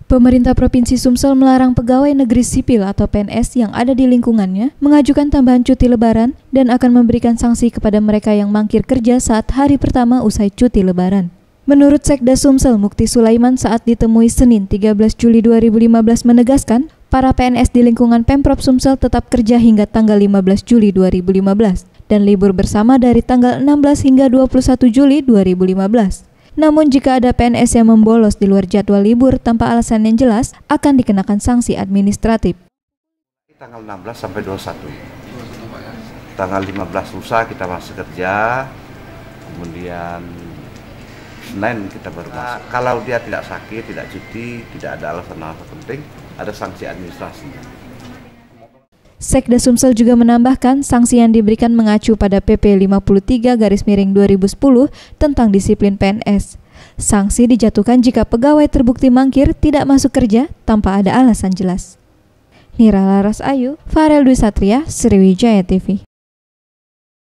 Pemerintah Provinsi Sumsel melarang pegawai negeri sipil atau PNS yang ada di lingkungannya mengajukan tambahan cuti lebaran dan akan memberikan sanksi kepada mereka yang mangkir kerja saat hari pertama usai cuti lebaran. Menurut Sekda Sumsel Mukti Sulaiman saat ditemui Senin 13 Juli 2015 menegaskan, para PNS di lingkungan Pemprov Sumsel tetap kerja hingga tanggal 15 Juli 2015 dan libur bersama dari tanggal 16 hingga 21 Juli 2015. Namun jika ada PNS yang membolos di luar jadwal libur tanpa alasan yang jelas, akan dikenakan sanksi administratif. Tanggal 16 sampai 21. Tanggal 15 lusa kita masih kerja, kemudian Senin kita baru masuk. Kalau dia tidak sakit, tidak cuti, tidak ada alasan-alasan penting, ada sanksi administrasi. Sekda Sumsel juga menambahkan sanksi yang diberikan mengacu pada PP 53/2010 tentang disiplin PNS. Sanksi dijatuhkan jika pegawai terbukti mangkir tidak masuk kerja tanpa ada alasan jelas. Nira Laras Ayu, Farel Dwi Satria, Sriwijaya TV.